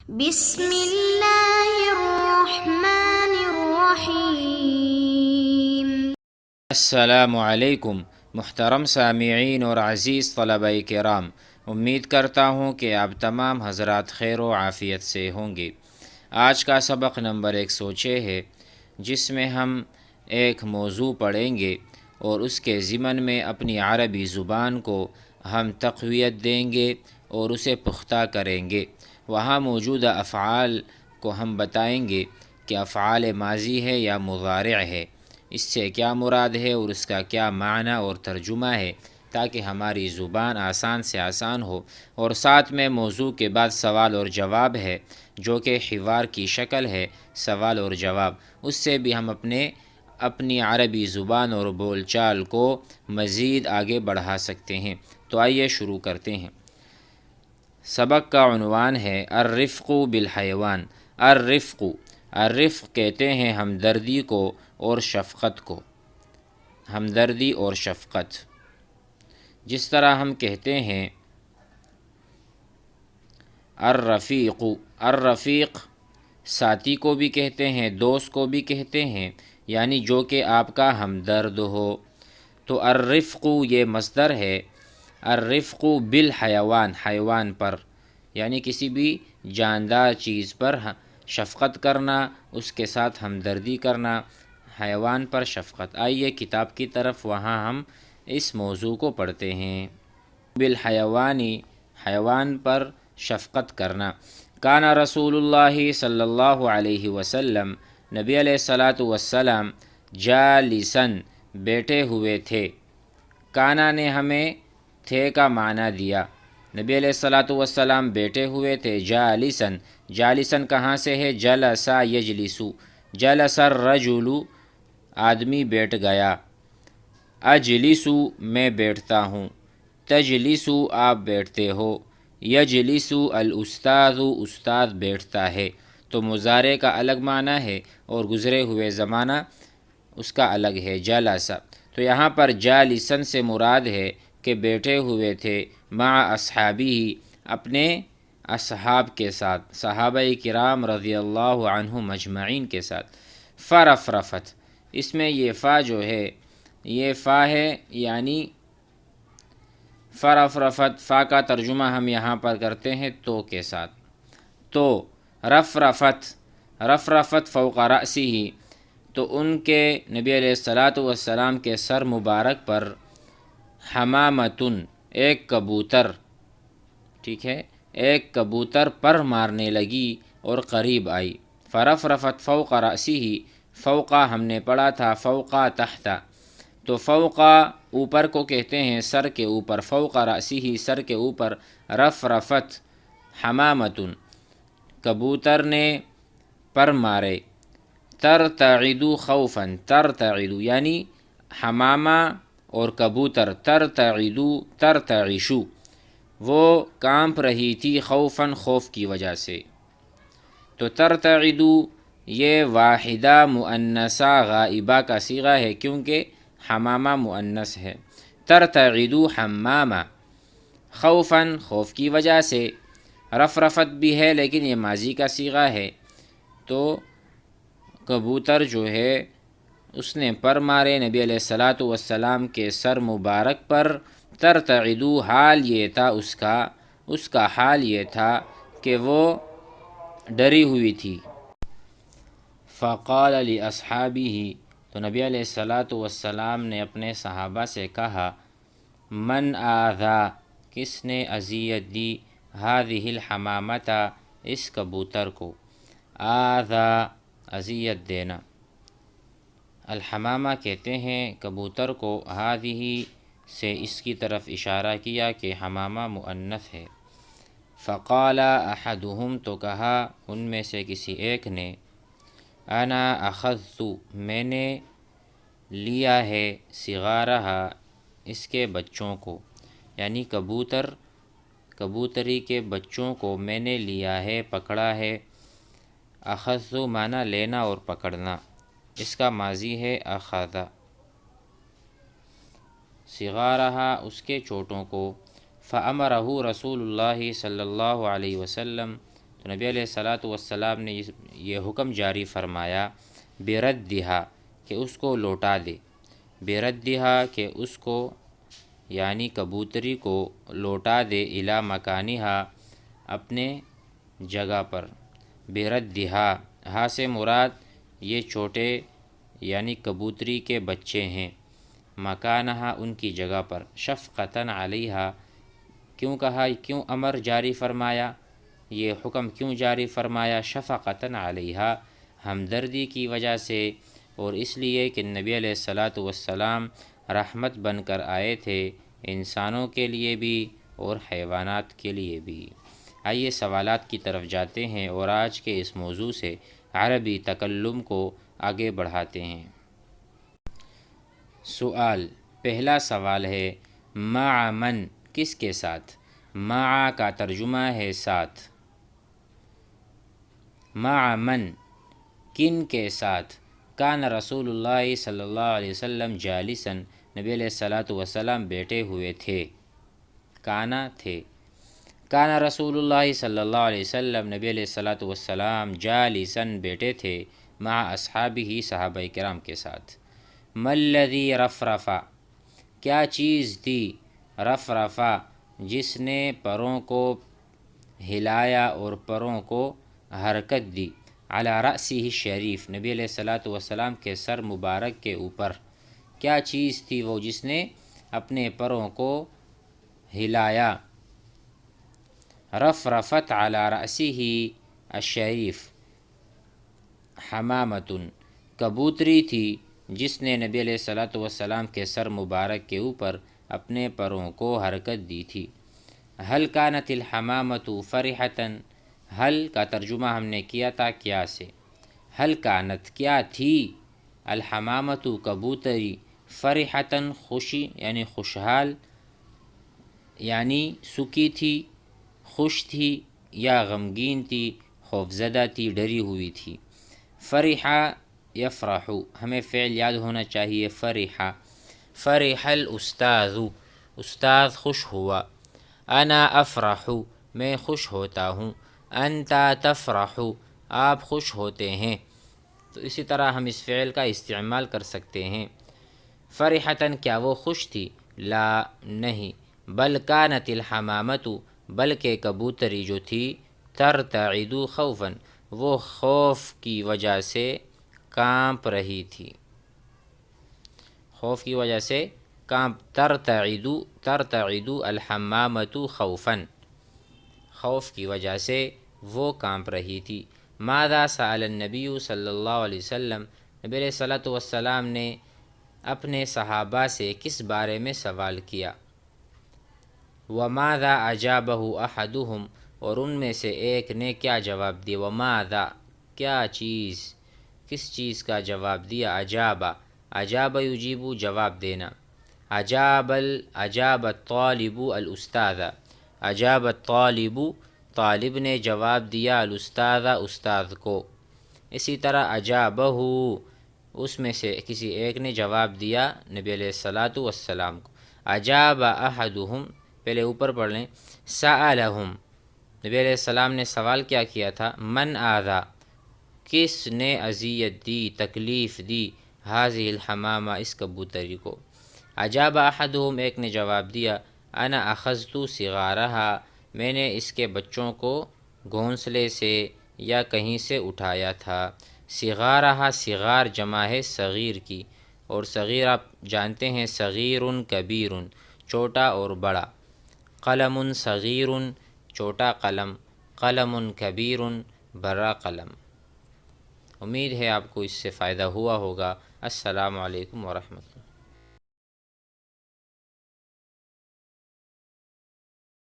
بسم اللہ الرحمن الرحیم۔ السلام علیکم محترم سامعین اور عزیز طلبہ کرام، امید کرتا ہوں کہ آپ تمام حضرات خیر و عافیت سے ہوں گے۔ آج کا سبق نمبر 106 ہے، جس میں ہم ایک موضوع پڑھیں گے اور اس کے ضمن میں اپنی عربی زبان کو ہم تقویت دیں گے اور اسے پختہ کریں گے۔ وہاں موجودہ افعال کو ہم بتائیں گے کہ افعال ماضی ہے یا مضارع ہے، اس سے کیا مراد ہے اور اس کا کیا معنی اور ترجمہ ہے، تاکہ ہماری زبان آسان سے آسان ہو۔ اور ساتھ میں موضوع کے بعد سوال اور جواب ہے، جو کہ حوار کی شکل ہے، سوال اور جواب۔ اس سے بھی ہم اپنی عربی زبان اور بول چال کو مزید آگے بڑھا سکتے ہیں۔ تو آئیے شروع کرتے ہیں۔ سبق کا عنوان ہے الرفق بالحیوان۔ الرفق کہتے ہیں ہمدردی کو اور شفقت کو۔ ہمدردی اور شفقت، جس طرح ہم کہتے ہیں الرفیق ساتھی کو بھی کہتے ہیں، دوست کو بھی کہتے ہیں، یعنی جو کہ آپ کا ہمدرد ہو۔ تو الرفق یہ مصدر ہے، الرفق بالحیوان، حیوان پر، یعنی کسی بھی جاندار چیز پر شفقت کرنا، اس کے ساتھ ہمدردی کرنا، حیوان پر شفقت۔ آئیے کتاب کی طرف، وہاں ہم اس موضوع کو پڑھتے ہیں۔ بالحیوانی، حیوان پر شفقت کرنا۔ کان رسول اللہ صلی اللہ علیہ وسلم، نبی علیہ السلام جالساً، بیٹھے ہوئے تھے۔ کانا نے ہمیں تھے کا معنی دیا۔ نبی علیہ السلام بیٹھے ہوئے تھے۔ جالساً کہاں سے ہے؟ جلسا یجلسو، جلس الرجل، آدمی بیٹھ گیا۔ اجلسو، میں بیٹھتا ہوں۔ تجلسو، آپ بیٹھتے ہو۔ یجلسو الاستاذ، استاد بیٹھتا ہے۔ تو مضارع کا الگ معنی ہے اور گزرے ہوئے زمانہ اس کا الگ ہے، جلسا۔ تو یہاں پر جالساً سے مراد ہے کہ بیٹھے ہوئے تھے، مع اصحابہ، اپنے اصحاب کے ساتھ، صحابہ کرام رضی اللہ عنہم اجمعین کے ساتھ۔ فرفرفت، اس میں یہ فا جو ہے، یہ فا ہے، یعنی فرفرفت، فا کا ترجمہ ہم یہاں پر کرتے ہیں تو کے ساتھ۔ تو رفرفت فوق رأسہ، تو ان کے نبی علیہ السلام کے سر مبارک پر حمامتن، ایک کبوتر، ٹھیک ہے، ایک کبوتر پر مارنے لگی اور قریب آئی۔ فرفرفت فوق رأسہ، فوقا ہم نے پڑھا تھا، فوقا تحت، تو فوقا اوپر کو کہتے ہیں، سر کے اوپر، فوق رأسہ، سر کے اوپر، رفرفت حمامتن، کبوتر نے پر مارے۔ ترتعد خوفا، ترتعد یعنی حمامہ اور کبوتر، ترتعش، وہ کانپ رہی تھی، خوفاً، خوف کی وجہ سے۔ تو ترتعد یہ واحدہ مؤنثہ غائبہ کا صیغہ ہے، کیونکہ حمامہ مؤنث ہے۔ ترتعد حمامہ، خوفاً، خوف کی وجہ سے۔ رفرفت بھی ہے لیکن یہ ماضی کا صیغہ ہے، تو کبوتر جو ہے اس نے پر مارے نبی علیہ السلام کے سر مبارک پر۔ ترتعد، حال یہ تھا اس کا حال یہ تھا کہ وہ ڈری ہوئی تھی۔ فقال لاصحابہ، تو نبی علیہ السلام نے اپنے صحابہ سے کہا، من آذا، کس نے اذیت دی، ہذہ الحمامۃ، اس کبوتر کو۔ آذا، اذیت دینا۔ الحمامہ کہتے ہیں کبوتر کو، ہذہ سے اس کی طرف اشارہ کیا کہ حمامہ مؤنث ہے۔ فقال احدہم، تو کہا ان میں سے کسی ایک نے، انا اخذت، میں نے لیا ہے، صغارہ، اس کے بچوں کو، یعنی کبوتری کے بچوں کو میں نے لیا ہے، پکڑا ہے۔ اخذت معنی لینا اور پکڑنا، اس کا ماضی ہے اخذ۔ صغارہ، اس کے چھوٹوں کو۔ فامرہ رسول اللہ صلی اللہ علیہ وسلم، تو تو نبی علیہ الصلوۃ والسلام نے یہ حکم جاری فرمایا بردھا کہ اس کو لوٹا دے، بردھا کہ اس کو یعنی کبوتری کو لوٹا دے، الی مکانہا اپنے جگہ پر، بردھا ہا سے مراد یہ چھوٹے یعنی کبوتری کے بچے ہیں، مکانہا ان کی جگہ پر، شفقتاً علیہا کیوں کہا، کیوں امر جاری فرمایا، یہ حکم کیوں جاری فرمایا، شفقتاً علیہا ہمدردی کی وجہ سے، اور اس لیے کہ نبی علیہ الصلوۃ والسلام رحمت بن کر آئے تھے انسانوں کے لیے بھی اور حیوانات کے لیے بھی۔ آئیے سوالات کی طرف جاتے ہیں اور آج کے اس موضوع سے عربی تکلم کو آگے بڑھاتے ہیں۔ سوال، پہلا سوال ہے مع من کس کے ساتھ؟ مع کا ترجمہ ہے ساتھ، مع من کن کے ساتھ؟ کان رسول اللہ صلی اللہ علیہ وسلم جالساً نبی علیہ الصلوۃ والسلام بیٹھے ہوئے تھے، کانا تھے، کان رسول اللہ صلی اللہ علیہ وسلم نبی علیہ الصلوۃ والسلام جالساً بیٹھے تھے مع اصحابہ صحابہ کرام کے ساتھ۔ ما الذی رفرفا کیا چیز تھی، رفرفا جس نے پروں کو ہلایا اور پروں کو حرکت دی، علی رأسہ الشریف نبی علیہ الصلوۃ والسلام کے سر مبارک کے اوپر، کیا چیز تھی وہ جس نے اپنے پروں کو ہلایا، رفرفت علی رأسہ الشریف، حمامۃ کبوتری تھی جس نے نبی علیہ الصلوۃ والسلام کے سر مبارک کے اوپر اپنے پروں کو حرکت دی تھی۔ حل کانت الحمامۃ فرحۃ، حل کا ترجمہ ہم نے کیا تھا کیا سے، حل کانت کیا تھی، الحمامۃ کبوتری، فرحۃ خوشی یعنی خوشحال، یعنی سکی تھی، خوش تھی یا غمگین تھی، خوفزدہ تھی، ڈری ہوئی تھی۔ فرحہ یفرح ہمیں فعل یاد ہونا چاہیے، فرحہ، فرح الاستاذ استاد خوش ہوا، انا افرح میں خوش ہوتا ہوں، انت تفرح آپ خوش ہوتے ہیں، تو اسی طرح ہم اس فعل کا استعمال کر سکتے ہیں۔ فرحتاً کیا وہ خوش تھی، لا نہیں، بل کانت الحمامۃ بلکہ کبوتری جو تھی، ترتعد خوفاً وہ خوف کی وجہ سے کانپ رہی تھی، خوف کی وجہ سے ترتعد الحمامۃ خوفاً خوف کی وجہ سے وہ کانپ رہی تھی۔ ماذا سأل النبی صلی اللہ علیہ وسلم نبی علیہ الصلوۃ والسلام نے اپنے صحابہ سے کس بارے میں سوال کیا، وماذا اجابہ احدہم اور ان میں سے ایک نے کیا جواب دیا، وماذا کیا چیز، کس چیز کا جواب دیا، اجابہ، اجابہ یجیب جواب دینا، اجاب الطالب الاستاذ، اجاب الطالب طالب نے جواب دیا، الاستاذ استاذ کو، اسی طرح اجابہ اس میں سے کسی ایک نے جواب دیا نبی علیہ الصلوۃ والسلام کو۔ اجاب احدہم پہلے اوپر پڑھ لیں، سألہم نبی علیہ السلام نے سوال کیا کیا تھا، من آذا کس نے اذیت دی، تکلیف دی، ہذہ الحمامہ اس کبوتری کو۔ اجاب احدہم ایک نے جواب دیا، انا اخذت صغارہا میں نے اس کے بچوں کو گھونسلے سے یا کہیں سے اٹھایا تھا۔ صغارہا صغار جمع ہے صغیر کی، اور صغیر آپ جانتے ہیں صغیر کبیر چھوٹا اور بڑا، قلم صغیر چھوٹا قلم، قلم کبیر بڑا قلم۔ امید ہے آپ کو اس سے فائدہ ہوا ہوگا۔ السلام علیکم ورحمۃ اللہ۔